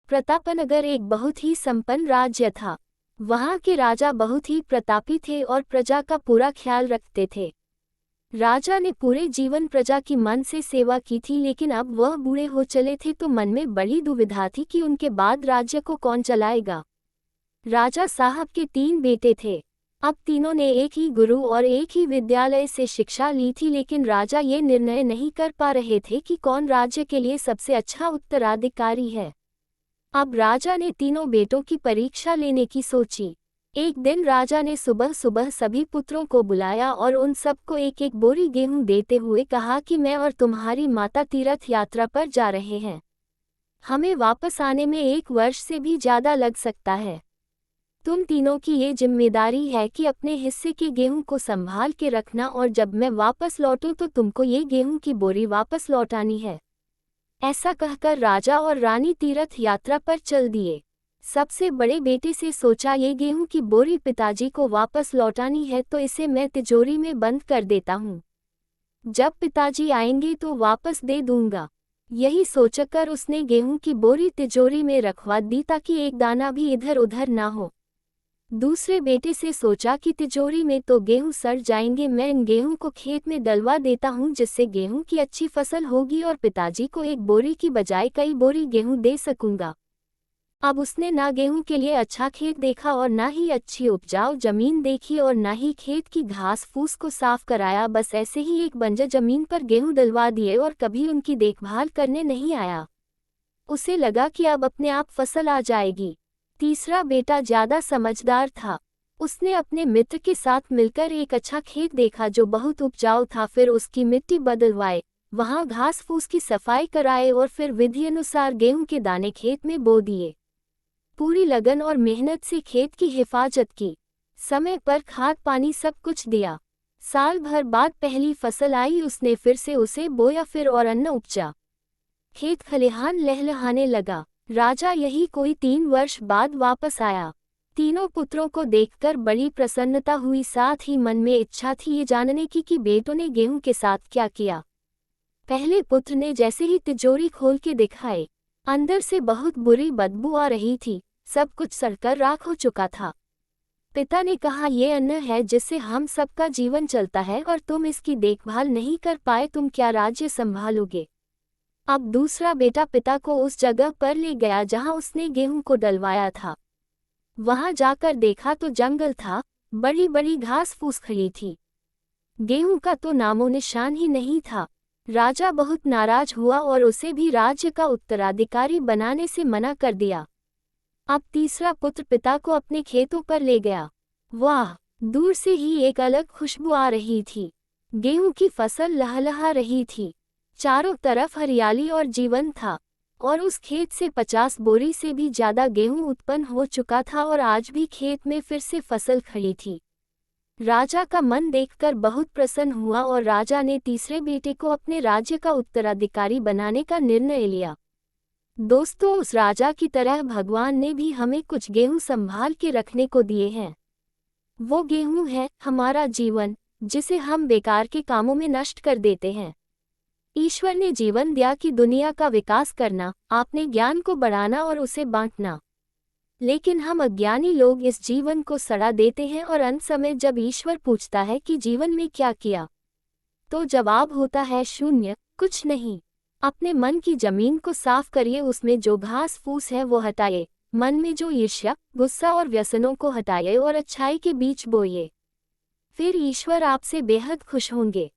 प्रतापनगर एक बहुत ही संपन्न राज्य था। वहां के राजा बहुत ही प्रतापी थे और प्रजा का पूरा ख्याल रखते थे। राजा ने पूरे जीवन प्रजा की मन से सेवा की थी, लेकिन अब वह बूढ़े हो चले थे तो मन में बड़ी दुविधा थी कि उनके बाद राज्य को कौन चलाएगा। राजा साहब के 3 बेटे थे। अब तीनों ने एक ही गुरु और एक ही विद्यालय से शिक्षा ली थी, लेकिन राजा ये निर्णय नहीं कर पा रहे थे कि कौन राज्य के लिए सबसे अच्छा उत्तराधिकारी है। अब राजा ने तीनों बेटों की परीक्षा लेने की सोची। एक दिन राजा ने सुबह सुबह सभी पुत्रों को बुलाया और उन सबको एक एक बोरी गेहूं देते हुए कहा कि मैं और तुम्हारी माता तीर्थ यात्रा पर जा रहे हैं। हमें वापस आने में 1 वर्ष से भी ज़्यादा लग सकता है। तुम तीनों की ये जिम्मेदारी है कि अपने हिस्से के गेहूं को संभाल के रखना, और जब मैं वापस लौटूं तो तुमको ये गेहूं की बोरी वापस लौटानी है। ऐसा कहकर राजा और रानी तीर्थ यात्रा पर चल दिए। सबसे बड़े बेटे से सोचा, ये गेहूं की बोरी पिताजी को वापस लौटानी है तो इसे मैं तिजोरी में बंद कर देता हूँ। जब पिताजी आएंगे तो वापस दे दूंगा। यही सोचकर उसने गेहूं की बोरी तिजोरी में रखवा दी ताकि एक दाना भी इधर उधर ना हो। दूसरे बेटे से सोचा कि तिजोरी में तो गेहूं सड़ जाएंगे, मैं इन गेहूं को खेत में डलवा देता हूं जिससे गेहूं की अच्छी फसल होगी और पिताजी को एक बोरी की बजाय कई बोरी गेहूं दे सकूंगा। अब उसने ना गेहूं के लिए अच्छा खेत देखा और ना ही अच्छी उपजाऊ जमीन देखी और ना ही खेत की घास फूस को साफ कराया। बस ऐसे ही एक बंजर जमीन पर गेहूं डलवा दिए और कभी उनकी देखभाल करने नहीं आया। उसे लगा कि अब अपने आप फसल आ जाएगी। तीसरा बेटा ज्यादा समझदार था। उसने अपने मित्र के साथ मिलकर एक अच्छा खेत देखा जो बहुत उपजाऊ था, फिर उसकी मिट्टी बदलवाए, वहां घास फूस की सफाई कराए और फिर विधि अनुसार गेहूं के दाने खेत में बो दिए। पूरी लगन और मेहनत से खेत की हिफाजत की, समय पर खाद पानी सब कुछ दिया। साल भर बाद पहली फसल आई, उसने फिर से उसे बोया, फिर और अन्न उपजा। खेत खलिहान लहलहाने लगा। राजा यही कोई 3 वर्ष बाद वापस आया। तीनों पुत्रों को देखकर बड़ी प्रसन्नता हुई, साथ ही मन में इच्छा थी ये जानने की कि बेटों ने गेहूं के साथ क्या किया। पहले पुत्र ने जैसे ही तिजोरी खोल के दिखाई, अंदर से बहुत बुरी बदबू आ रही थी, सब कुछ सड़कर राख हो चुका था। पिता ने कहा, ये अन्न है जिससे हम सबका जीवन चलता है और तुम इसकी देखभाल नहीं कर पाए, तुम क्या राज्य संभालोगे। अब दूसरा बेटा पिता को उस जगह पर ले गया जहां उसने गेहूं को डलवाया था। वहां जाकर देखा तो जंगल था, बड़ी बड़ी घास फूस खड़ी थी, गेहूं का तो नामो निशान ही नहीं था। राजा बहुत नाराज हुआ और उसे भी राज्य का उत्तराधिकारी बनाने से मना कर दिया। अब तीसरा पुत्र पिता को अपने खेतों पर ले गया। वाह, दूर से ही एक अलग खुशबू आ रही थी। गेहूं की फसल लहलहा रही थी, चारों तरफ हरियाली और जीवन था, और उस खेत से 50 बोरी से भी ज्यादा गेहूं उत्पन्न हो चुका था और आज भी खेत में फिर से फसल खड़ी थी। राजा का मन देखकर बहुत प्रसन्न हुआ और राजा ने तीसरे बेटे को अपने राज्य का उत्तराधिकारी बनाने का निर्णय लिया। दोस्तों, उस राजा की तरह भगवान ने भी हमें कुछ गेहूं संभाल के रखने को दिए हैं। वो गेहूं है हमारा जीवन, जिसे हम बेकार के कामों में नष्ट कर देते हैं। ईश्वर ने जीवन दिया कि दुनिया का विकास करना, आपने ज्ञान को बढ़ाना और उसे बांटना, लेकिन हम अज्ञानी लोग इस जीवन को सड़ा देते हैं और अंत समय जब ईश्वर पूछता है कि जीवन में क्या किया, तो जवाब होता है शून्य, कुछ नहीं। अपने मन की जमीन को साफ करिए, उसमें जो घास फूस है वो हटाइए, मन में जो ईर्ष्या गुस्सा और व्यसनों को हटाइए और अच्छाई के बीच बोइए, फिर ईश्वर आपसे बेहद खुश होंगे।